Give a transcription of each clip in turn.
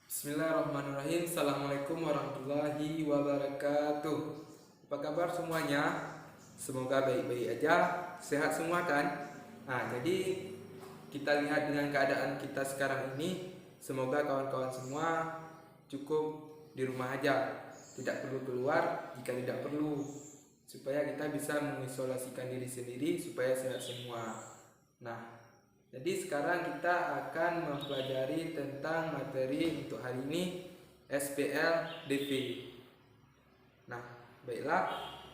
Bismillahirrahmanirrahim. Assalamualaikum warahmatullahi wabarakatuh. Apa kabar semuanya? Semoga baik-baik aja, sehat semua kan? Jadi kita lihat dengan keadaan kita sekarang ini, semoga kawan-kawan semua cukup di rumah aja, tidak perlu keluar jika tidak perlu, supaya kita bisa mengisolasikan diri sendiri supaya sehat semua. Nah, jadi sekarang kita akan mempelajari tentang materi untuk hari ini, SPLDV. Nah, baiklah.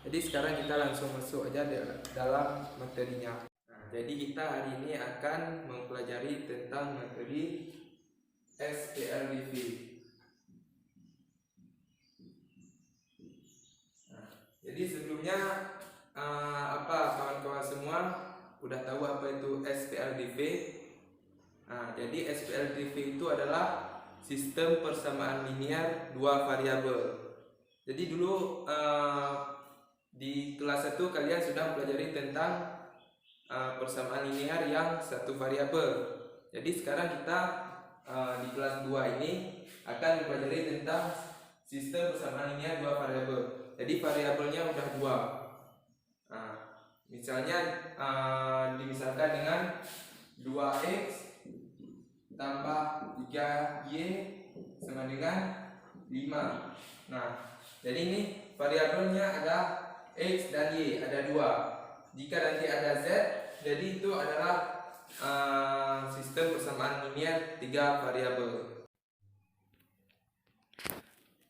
Jadi sekarang kita langsung masuk aja dalam materinya. Nah, jadi kita hari ini akan mempelajari tentang materi SPLDV. Nah, jadi sebelumnya apa kawan-kawan semua udah tahu apa itu SPLDV? Jadi SPLDV itu adalah sistem persamaan linear dua variabel. Jadi dulu di kelas 1 kalian sudah mempelajari tentang persamaan linear yang satu variabel. Jadi sekarang kita di kelas 2 ini akan mempelajari tentang sistem persamaan linear dua variabel. Jadi variabelnya udah dua. Misalnya dimisalkan dengan 2x tambah 3y sama dengan 5. Nah, jadi ini variabelnya ada x dan y, ada dua. Jika nanti ada z, jadi itu adalah sistem persamaan linear tiga variabel.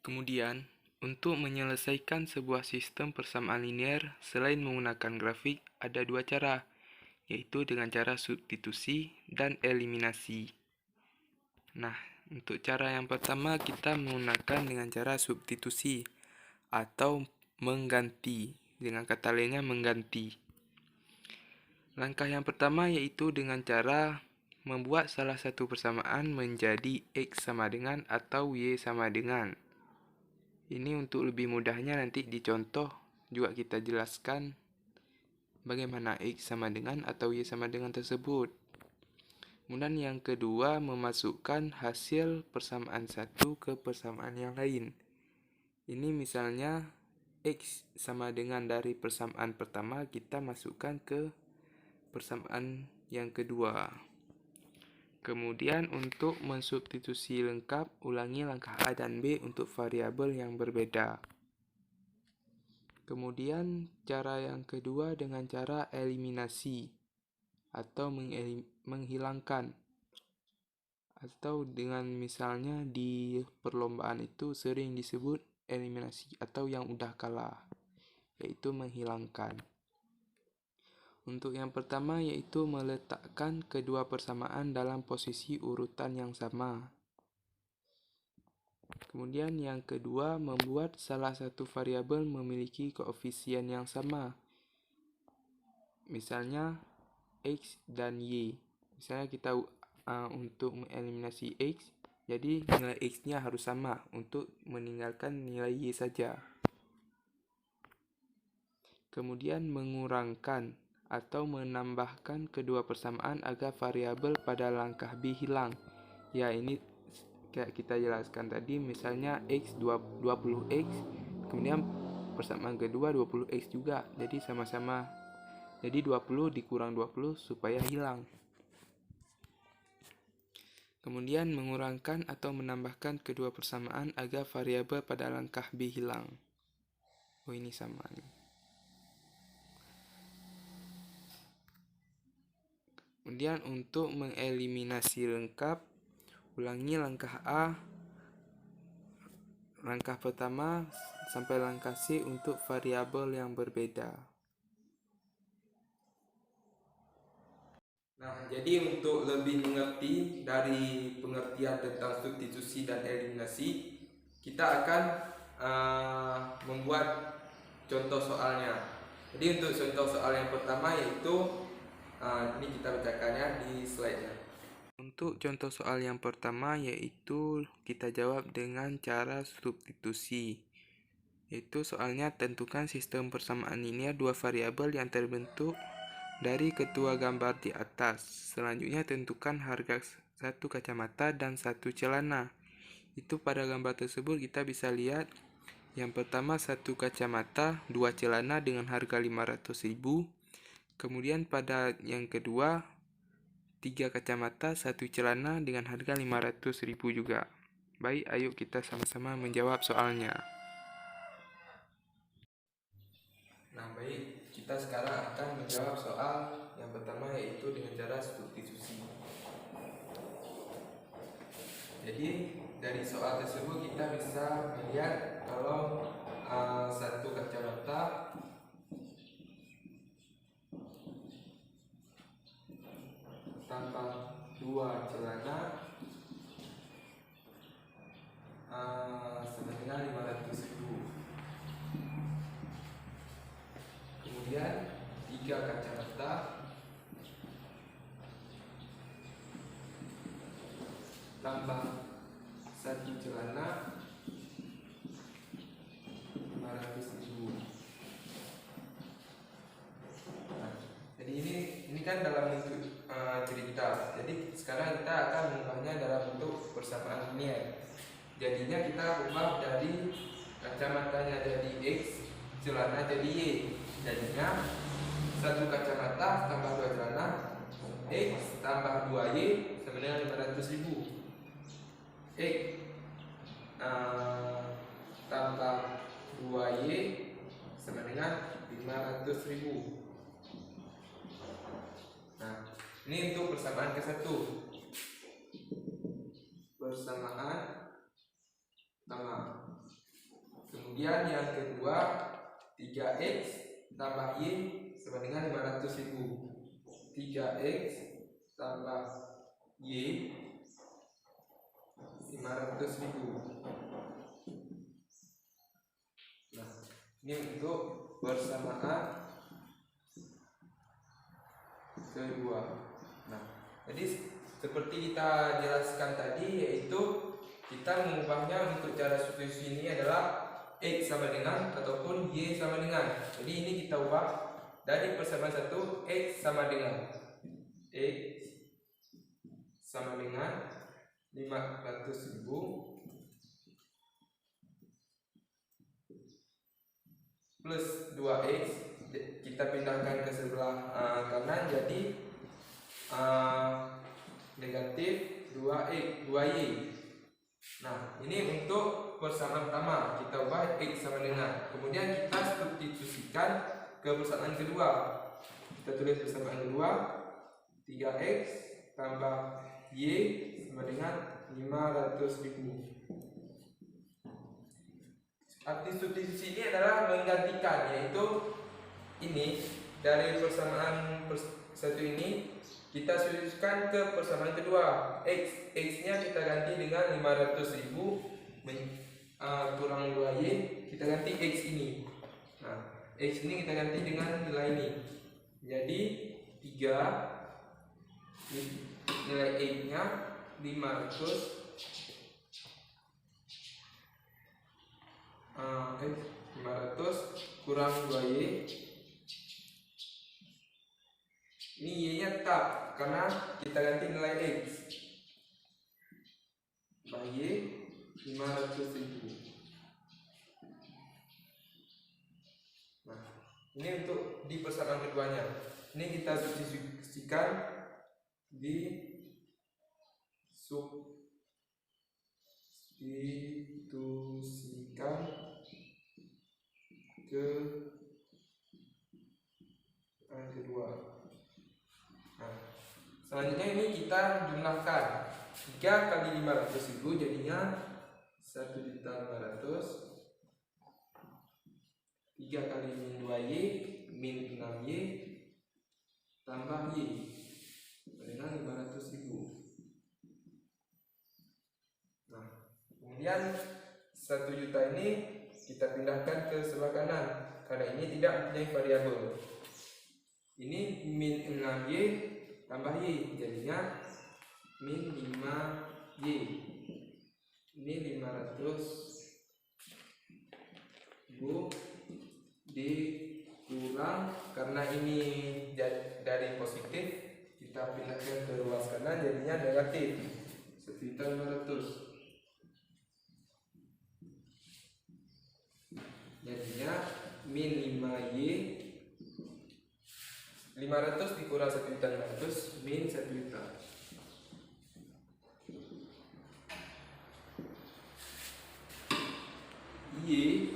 Kemudian, untuk menyelesaikan sebuah sistem persamaan linear selain menggunakan grafik, ada dua cara, yaitu dengan cara substitusi dan eliminasi. Nah, untuk cara yang pertama kita menggunakan dengan cara substitusi atau mengganti. Dengan kata lainnya mengganti. Langkah yang pertama yaitu dengan cara membuat salah satu persamaan menjadi x sama dengan atau y sama dengan. Ini untuk lebih mudahnya nanti di contoh juga kita jelaskan bagaimana x sama dengan atau y sama dengan tersebut. Kemudian yang kedua, memasukkan hasil persamaan satu ke persamaan yang lain. Ini misalnya x sama dengan dari persamaan pertama kita masukkan ke persamaan yang kedua. Kemudian untuk mensubstitusi lengkap, ulangi langkah A dan B untuk variabel yang berbeda. Kemudian cara yang kedua dengan cara eliminasi atau menghilangkan. Atau dengan misalnya di perlombaan itu sering disebut eliminasi atau yang udah kalah, yaitu menghilangkan. Untuk yang pertama yaitu meletakkan kedua persamaan dalam posisi urutan yang sama. Kemudian yang kedua, membuat salah satu variabel memiliki koefisien yang sama. Misalnya x dan y. Misalnya kita untuk mengeliminasi x, jadi nilai x-nya harus sama untuk meninggalkan nilai y saja. Kemudian mengurangkan atau menambahkan kedua persamaan agar variabel pada langkah B hilang. Ya, ini kayak kita jelaskan tadi, misalnya x 20x, kemudian persamaan kedua 20x juga. Jadi sama-sama. Jadi 20 dikurang 20 supaya hilang. Kemudian mengurangkan atau menambahkan kedua persamaan agar variabel pada langkah B hilang. Oh, ini sama nih. Kemudian untuk mengeliminasi lengkap, ulangi langkah A, langkah pertama sampai langkah C untuk variabel yang berbeda. Nah, jadi untuk lebih mengerti dari pengertian tentang substitusi dan eliminasi, kita akan membuat contoh soalnya. Jadi untuk contoh soal yang pertama yaitu ini kita bacakannya di slide-nya. Untuk contoh soal yang pertama yaitu kita jawab dengan cara substitusi. Yaitu soalnya tentukan sistem persamaan linear dua variabel yang terbentuk dari kedua gambar di atas. Selanjutnya tentukan harga satu kacamata dan satu celana. Itu pada gambar tersebut kita bisa lihat yang pertama satu kacamata, dua celana dengan harga 500.000. Kemudian pada yang kedua 3 kacamata, satu celana dengan harga 500.000 juga. Baik, ayo kita sama-sama menjawab soalnya. Nah, baik, kita sekarang akan menjawab soal yang pertama, yaitu dengan cara substitusi. Jadi dari soal tersebut kita bisa melihat kalau satu kacamata tambah dua celana sama dengan 500.000. Kemudian 3 kacamata tambah satu celana 500.000. Nah, jadi ini kan dalam bentuk cerita. Jadi sekarang kita akan mengubahnya dalam bentuk persamaan linear. Jadinya kita ubah dari kacamatanya jadi X, celana jadi Y. Jadinya satu kacamata tambah dua celana X tambah 2Y sama dengan 500.000. X tambah 2Y sama dengan 500.000. Nah, ini untuk persamaan ke-1. Persamaan pertama. Kemudian yang kedua 3X tambah Y sama dengan 500.000. 3X tambah Y 500.000. Nah, ini untuk persamaan kedua. Nah, jadi seperti kita jelaskan tadi, yaitu kita mengubahnya untuk cara substitusi ini adalah X sama dengan ataupun Y sama dengan. Jadi ini kita ubah dari persamaan 1, X sama dengan X sama dengan 500.000 plus 2X, kita pindahkan ke sebelah kanan jadi negatif 2X 2Y. Nah, ini untuk persamaan pertama, kita ubah X sama dengan. Kemudian kita substitusikan ke persamaan kedua. Kita tulis persamaan kedua 3X tambah Y sama dengan 500.000. Arti substitusi ini adalah menggantikan, yaitu ini dari persamaan satu ini kita substitusikan ke persamaan kedua. X nya kita ganti dengan 500.000 kurang 2Y, kita ganti X ini. Nah, X ini kita ganti dengan nilai ini. Jadi 3 nilai X nya 500 kurang 2Y. Ini Y nya tetap karena kita ganti nilai X. Y 500.000. Nah, ini untuk di persamaan keduanya. Ini kita substitusikan di ke yang kedua. Nah, selanjutnya ini kita jumlahkan 3 kali 500.000 jadinya 1.500.000. 3 kali min 2Y min 6Y tambah Y dengan 500.000. Nah, kemudian 1 juta ini kita pindahkan ke sebelah kanan karena ini tidak mempunyai variabel. Ini min 6Y tambah Y jadinya min 5Y. Ini 500.000 dikurang, karena ini dari positif kita pindahkan ke ruas kanan jadinya negatif 1.500.000. min 5Y 500 dikurang 1.500 min 1 juta. Y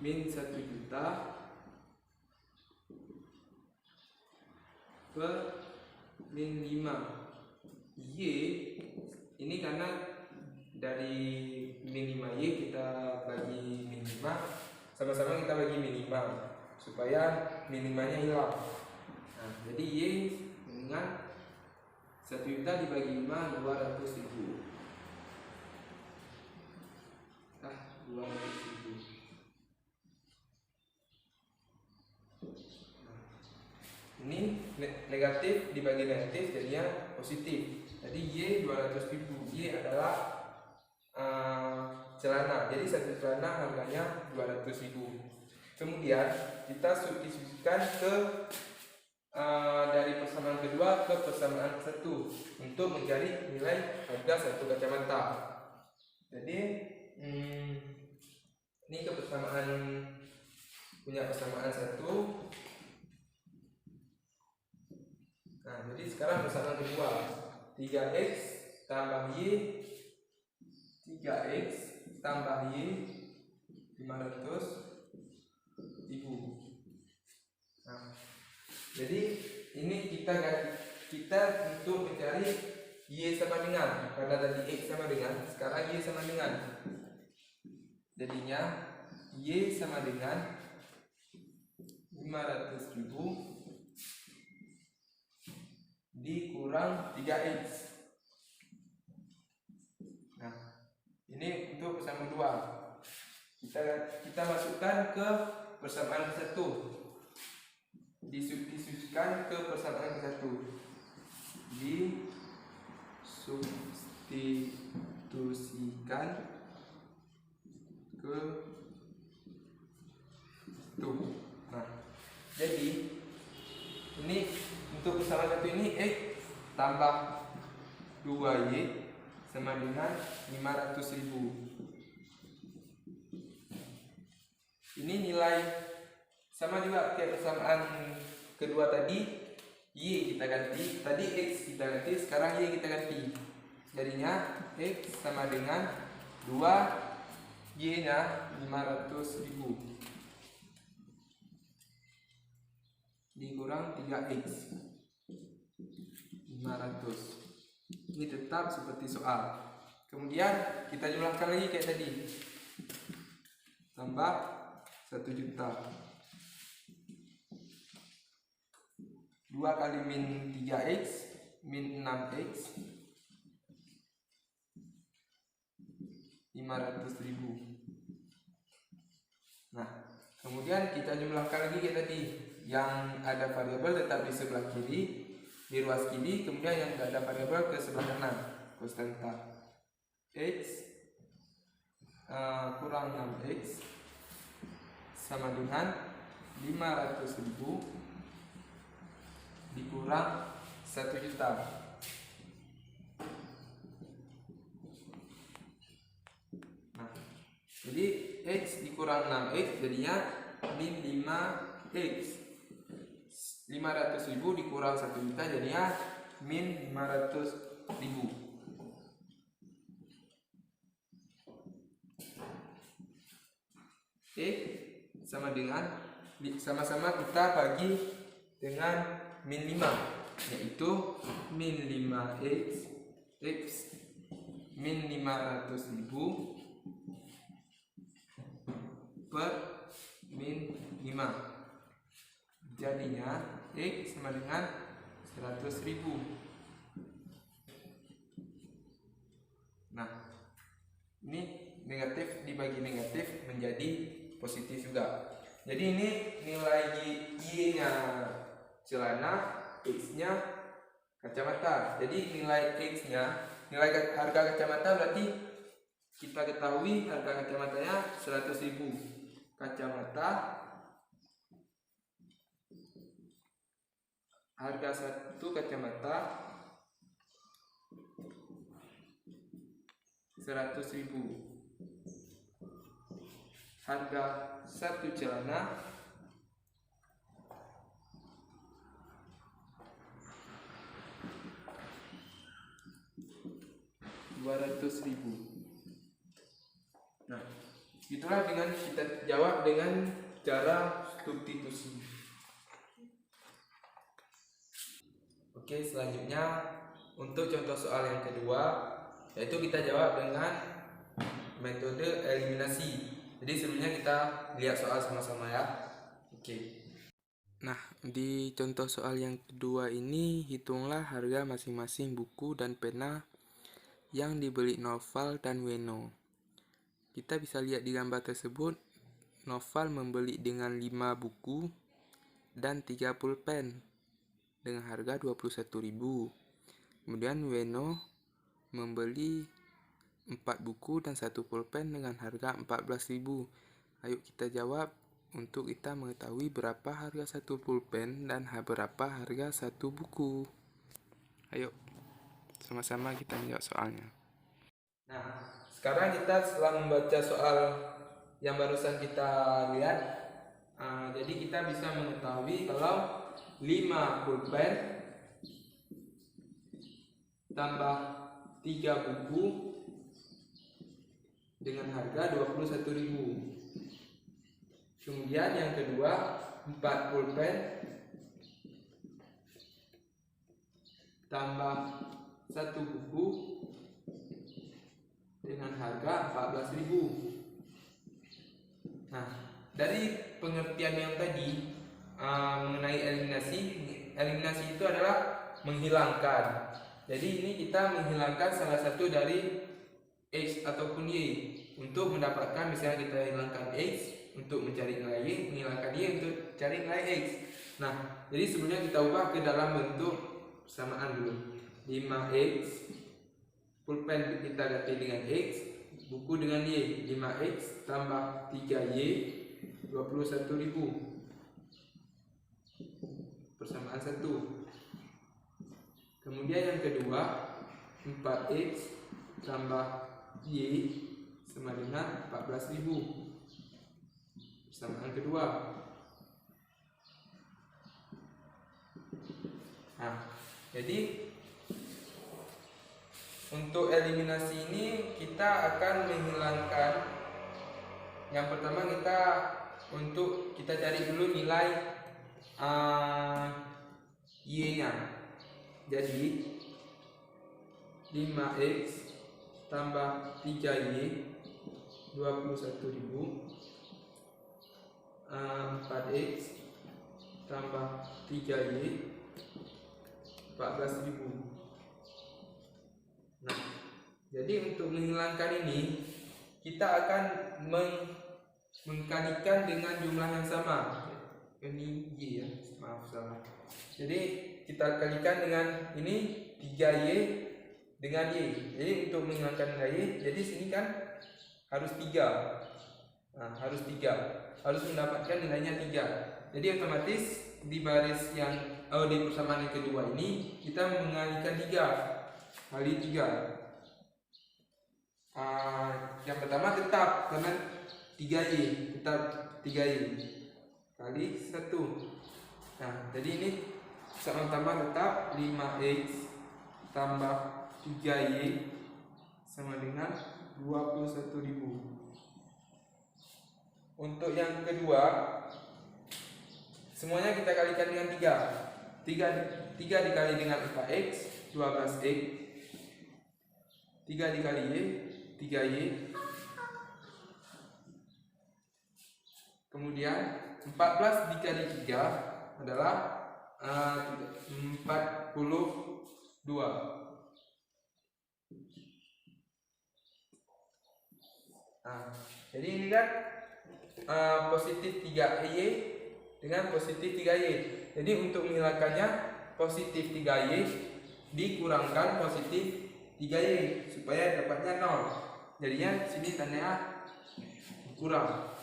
min 1 juta per min 5. Y ini karena dari min 5Y kita bagi min 5, sama-sama kita bagi min 5 supaya min 5 nya hilang. Nah, jadi Y dengan 1 juta dibagi 5 200.000. 200.000. Ini negatif dibagi negatif jadinya positif. Jadi Y 200.000. Y adalah celana. Jadi satu celana harganya 200.000. Kemudian kita substitusikan ke dari persamaan kedua ke persamaan satu untuk mencari nilai harga satu kacamata. Jadi ini ke persamaan punya persamaan satu. Nah, jadi sekarang persamaan kedua 3x tambah y 3x tambah y 500.000. Nah, jadi ini kita untuk mencari y sama dengan, karena tadi x sama dengan, sekarang y sama dengan. Jadinya y sama dengan 500.000 dikurang 3x. Nah, ini untuk persamaan kedua. Kita masukkan ke persamaan ke-1. Disubstitusikan ke persamaan ke-1. Disubstitusikan ke itu. Nah, jadi ini untuk persamaan satu ini x tambah 2y sama dengan 500.000. Ini nilai sama juga kayak persamaan kedua tadi. Y kita ganti, tadi x kita ganti, sekarang y kita ganti. Jadinya x sama dengan 2 y nya 500.000 dikurang 3x 500. Ini tetap seperti soal. Kemudian kita jumlahkan lagi kayak tadi. Tambah 1 juta. 2 kali min 3x min 6x 500.000. Nah, kemudian kita jumlahkan lagi kayak tadi. Yang ada variabel tetap di sebelah kiri, di ruas kiri, kemudian yang tidak ada variabel ke sebelah kanan, konstanta. X kurang 6x sama dengan 500.000 dikurang 1 juta. Nah, jadi x dikurang 6x jadinya min 5x. 500.000 dikurang 1 juta jadinya min 500.000. Oke, sama dengan sama-sama kita bagi dengan min 5, yaitu min 5x x min 500.000 per min 5. Jadinya x sama dengan 100.000. Nah, ini negatif dibagi negatif menjadi positif juga. Jadi ini nilai y nya celana, x nya kacamata. Jadi nilai x nya, nilai harga kacamata berarti kita ketahui harga kacamatanya 100.000. Kacamata harga satu kacamata 100.000. harga satu celana Rp200.000. Nah, itulah dengan kita jawab dengan cara substitusi. Oke, selanjutnya untuk contoh soal yang kedua, yaitu kita jawab dengan metode eliminasi. Jadi sebelumnya kita lihat soal sama-sama ya. Oke. Nah, di contoh soal yang kedua ini, hitunglah harga masing-masing buku dan pena yang dibeli Noval dan Weno. Kita bisa lihat di gambar tersebut, Noval membeli dengan 5 buku dan 3 pulpen dengan harga Rp21.000. Kemudian Weno membeli 4 buku dan 1 pulpen dengan harga Rp14.000. Ayo kita jawab untuk kita mengetahui berapa harga 1 pulpen dan berapa harga 1 buku. Ayo sama-sama kita menjawab soalnya. Nah, sekarang kita setelah membaca soal yang barusan kita lihat, jadi kita bisa mengetahui kalau 5 pulpen tambah 3 buku dengan harga Rp21.000. Kemudian yang kedua, 4 pulpen tambah 1 buku dengan harga Rp14.000. Nah, dari pengertian yang tadi mengenai eliminasi itu adalah menghilangkan. Jadi ini kita menghilangkan salah satu dari X ataupun Y. Untuk mendapatkan, misalnya kita hilangkan X untuk mencari nilai Y, menghilangkan Y untuk cari nilai X. Nah, jadi sebelumnya kita ubah ke dalam bentuk persamaan dulu. 5X, pulpen kita ganti dengan X, buku dengan Y. 5X tambah 3Y, Rp21.000. Persamaan 1. Kemudian yang kedua, 4X tambah Y sama dengan Rp14.000. Persamaan kedua. Nah, jadi untuk eliminasi ini kita akan menghilangkan, yang pertama kita cari dulu nilai Y-nya. Jadi 5X tambah 3Y Rp21.000, 4X tambah 3Y Rp14.000. Nah, jadi untuk menghilangkan ini kita akan mengkalikan dengan jumlah yang sama. Ini Y ya, maaf salah. Jadi kita kalikan dengan ini 3Y dengan Y. Jadi untuk menghilangkan nilai Y, jadi sini kan harus 3. Nah, harus 3. Harus mendapatkan nilainya 3. Jadi otomatis di baris yang di persamaan yang kedua ini kita mengalikan 3 kali 3. Yang pertama tetap karena 3Y, tetap 3Y kali 1. Nah, jadi ini sama-sama tetap 5X tambah 3Y sama dengan Rp21.000. Untuk yang kedua, semuanya kita kalikan dengan 3. 3 dikali dengan 4X, 12X. 3 dikali Y, 3Y. Kemudian 14 dikali 3 adalah 42. Nah, jadi ini kan positif 3Y dengan positif 3Y. Jadi untuk menghilangkannya, positif 3Y dikurangkan positif 3Y supaya dapatnya 0. Jadinya sini tandanya kurang.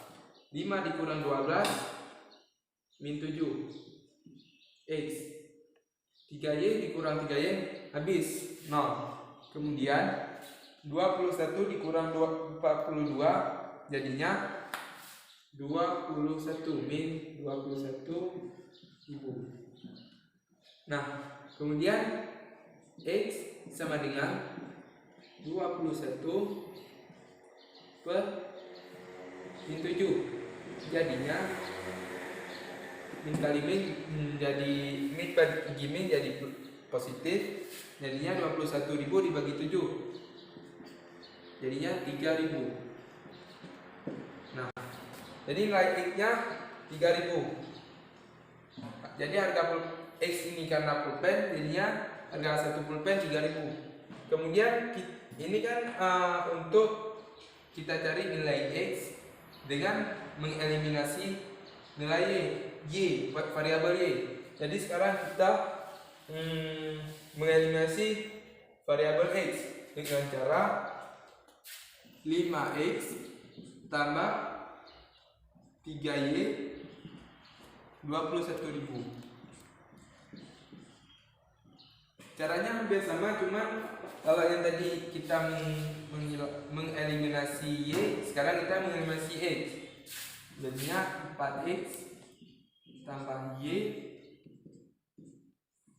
5 dikurang 12 min 7 X. 3Y dikurang 3Y habis 0. Kemudian 21 dikurang 42 jadinya 21 min 21.000. Nah, kemudian X sama dengan 21 per min 7. Jadinya min kali min menjadi min bagi min jadi positif. Jadinya 21.000 dibagi 7. Jadinya 3.000. Nah, jadi nilai X-nya 3.000. Jadi harga X ini karena pulpen, jadinya harga satu pulpen 3.000. Kemudian ini kan untuk kita cari nilai X dengan mengeliminasi nilai Y, variabel Y. Jadi sekarang kita mengeliminasi variabel X dengan cara 5X tambah 3Y 21.000. Caranya hampir sama, cuman kalau yang tadi kita mengeliminasi Y, sekarang kita mengeliminasi X. Jadinya 4X tambah Y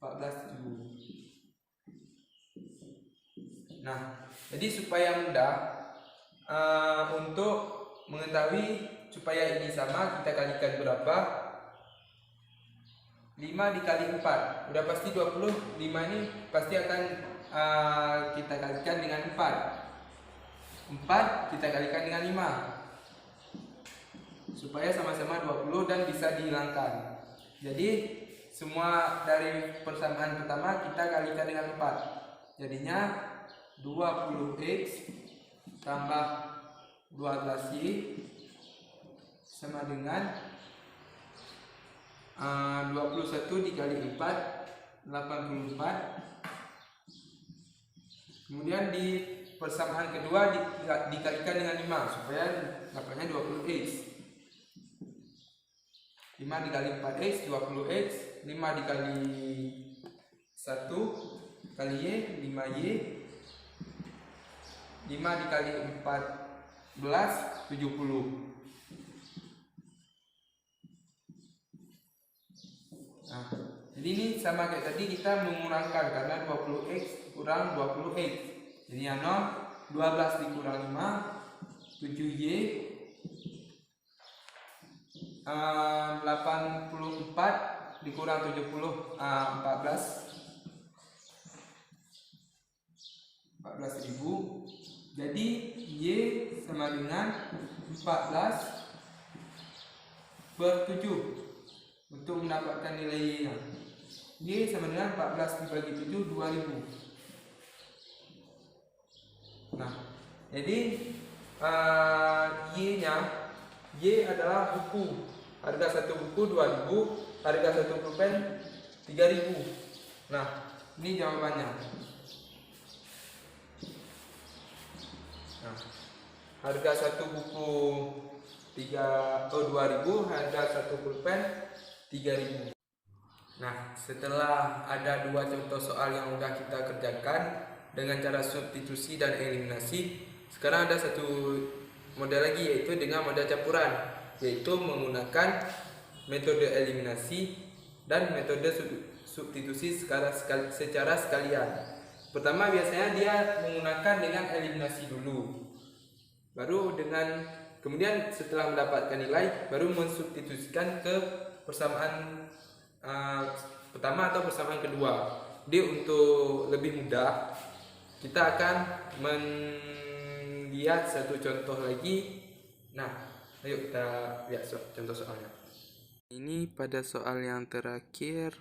14.000. Nah, jadi supaya mudah untuk mengetahui supaya ini sama, kita kalikan berapa? 5 dikali 4 udah pasti 20. 5 ini pasti akan kita kalikan dengan 4. 4 kita kalikan dengan 5 supaya sama-sama 20 dan bisa dihilangkan. Jadi semua dari persamaan pertama kita kalikan dengan 4. Jadinya 20X tambah 12Y sama dengan 21 dikali 4 84. Kemudian di persamaan kedua dikalikan dengan 5 supaya dapatnya 20x. 5 dikali 4x 20x. 5 dikali 1 kali Y 5y. 5 dikali 14 70. Nah, jadi ini sama kayak tadi, kita mengurangkan karena 20x kurang 20x. Jadi yang 0, 12 dikurang 5 7y 84 dikurang 70 14.000. Jadi Y sama dengan 14 per 7. Untuk mendapatkan nilai Y nya, Y sama dengan 14 dibagi 7 2000. Nah, jadi Y nya, Y adalah buku. Harga satu buku 2000, harga satu pulpen 3000. Nah, ini jawabannya. Nah, harga satu buku 2000, harga satu pulpen 3000. Nah, setelah ada dua contoh soal yang udah kita kerjakan dengan cara substitusi dan eliminasi, sekarang ada satu model lagi, yaitu dengan model campuran, yaitu menggunakan metode eliminasi dan metode substitusi secara sekalian. Pertama biasanya dia menggunakan dengan eliminasi dulu, kemudian setelah mendapatkan nilai baru mensubstitusikan ke persamaan pertama atau persamaan kedua. Jadi untuk lebih mudah kita akan melihat satu contoh lagi. Nah, ayo kita lihat contoh soalnya. Ini pada soal yang terakhir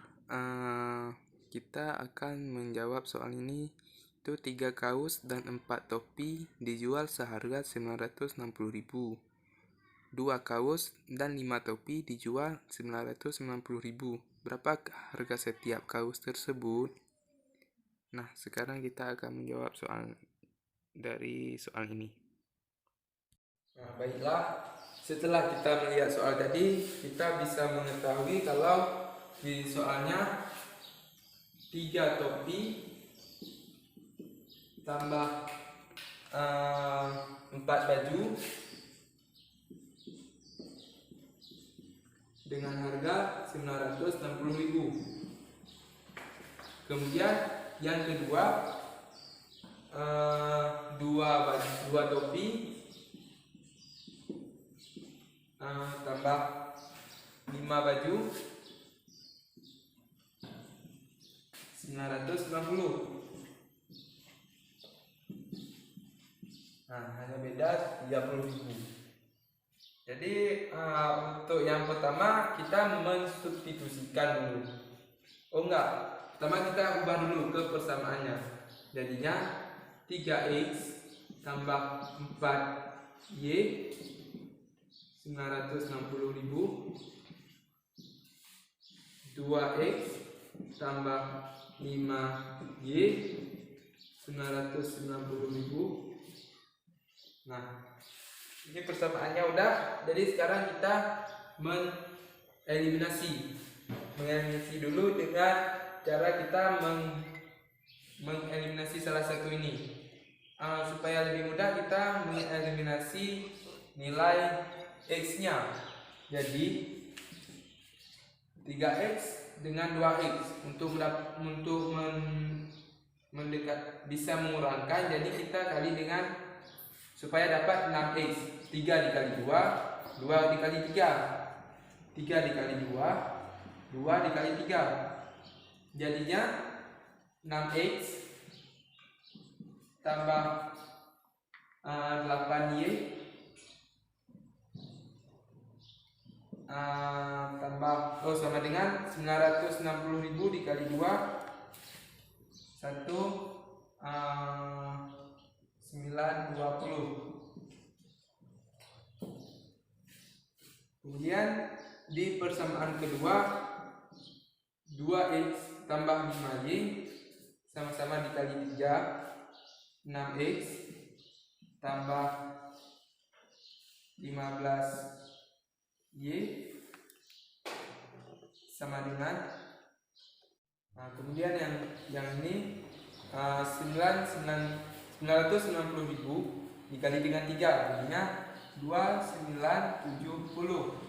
kita akan menjawab soal ini. Itu 3 kaos dan 4 topi dijual seharga 960.000. 2 kaos dan 5 topi dijual 990.000. Berapa harga setiap kaos tersebut? Nah, sekarang kita akan menjawab soal ini. Nah, baiklah. Setelah kita melihat soal tadi, kita bisa mengetahui kalau di soalnya 3 topi tambah 4 baju dengan harga 960.000. Kemudian yang kedua, dua topi tambah 5 baju 990. Hanya beda 30.000. Jadi untuk yang pertama kita mensubstitusikan dulu. Pertama kita ubah dulu ke persamaannya. Jadinya 3x tambah 4y 960.000, 2x tambah 5y 990.000. Ini persamaannya udah. Jadi sekarang kita mengeliminasi dulu dengan cara kita mengeliminasi salah satu ini. Supaya lebih mudah kita mengeliminasi nilai x-nya. Jadi 3x dengan 2x untuk mendekat bisa mengurangkan, jadi kita kali dengan supaya dapat 6x. 3 dikali 2, 2 dikali 3, 3 dikali 2, 2 dikali 3. Jadinya 6x tambah 8y sama dengan 960.000 dikali 2 920. Kemudian di persamaan kedua 2x tambah 5y sama-sama dikali 3, 6x tambah 15y sama dengan kemudian yang ini 990.000 dikali dengan 3 jadinya 2970.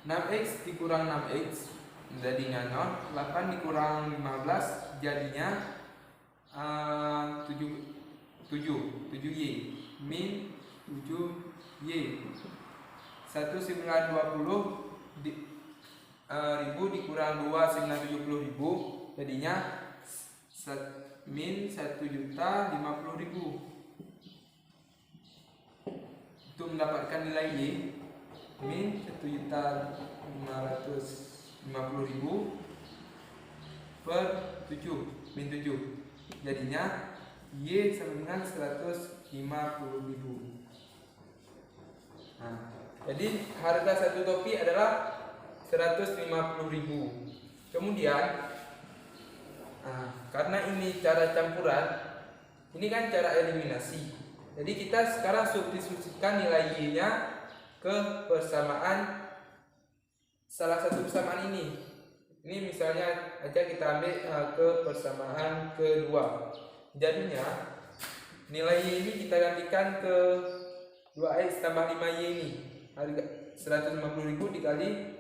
6x dikurang 6x jadinya 0, 8 dikurang 15 jadinya 7y min 7y. 1920 ribu dikurang 2 970.000 jadinya min 1.050.000. Untuk mendapatkan nilai y min 1.550.000 per 7 min 7 jadinya y sama dengan 150.000. Jadi harga satu topi adalah 150.000. Kemudian karena ini cara campuran, ini kan cara eliminasi. Jadi kita sekarang substitusikan nilai y-nya ke persamaan salah satu persamaan ini. Ini misalnya aja kita ambil ke persamaan kedua. Jadinya nilai y ini kita gantikan ke 2x tambah 5y ini. Harga 150.000 dikali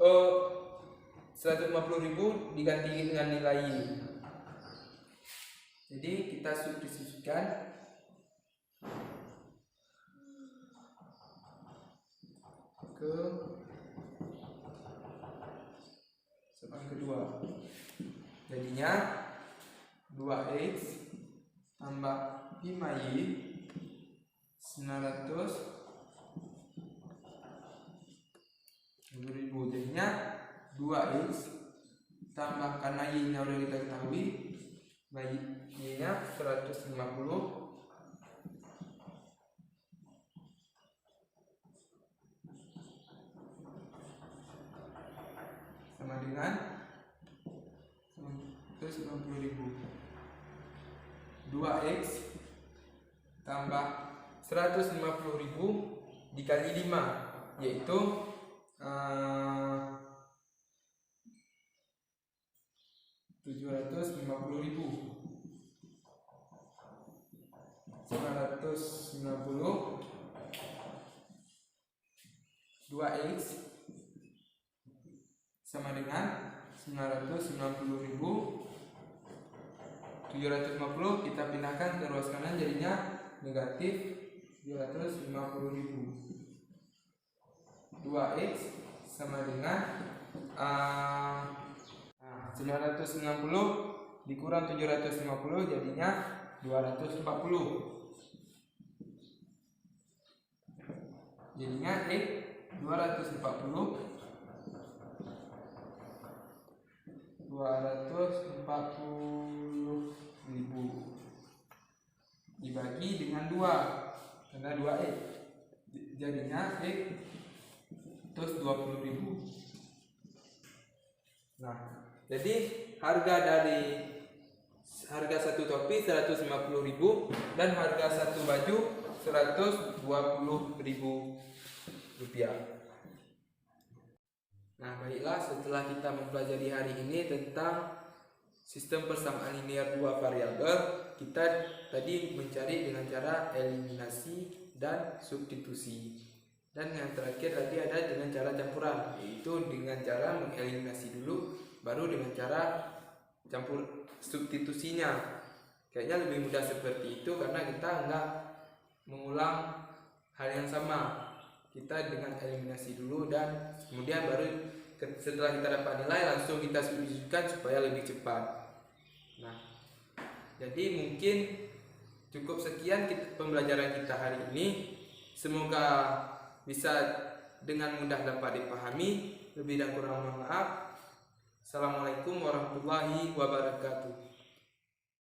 150.000 diganti dengan nilai y. Jadi kita substitusikan ke persamaan kedua. Jadinya 2x tambah 5y 900.000 jadinya 2x tambah karena y nya udah kita ketahui y nya 150 sama dengan 190.000. 2x tambah 150.000 dikali 5 yaitu 750.000. 990 2X sama dengan 990.750 kita pindahkan ke ruas kanan, jadinya negatif 250.000. 2X sama dengan 990 dikurang 750 jadinya 240. Jadinya X 240 ribu dibagi dengan 2 karena 2X jadinya X terus 20.000. Nah, jadi harga satu topi 150.000 dan harga satu baju 120.000 rupiah. Nah, baiklah, setelah kita mempelajari hari ini tentang sistem persamaan linear dua variabel, kita tadi mencari dengan cara eliminasi dan substitusi. Dan yang terakhir tadi ada dengan cara campuran, yaitu dengan cara mengeliminasi dulu, baru dengan cara campur substitusinya. Kayaknya lebih mudah seperti itu karena kita nggak mengulang hal yang sama. Kita dengan eliminasi dulu dan kemudian baru setelah kita dapat nilai langsung kita substitusikan supaya lebih cepat. Nah, jadi mungkin cukup sekian pembelajaran kita hari ini. Semoga bisa dengan mudah dapat dipahami. Lebih dan kurang mohon maaf. Assalamualaikum warahmatullahi wabarakatuh.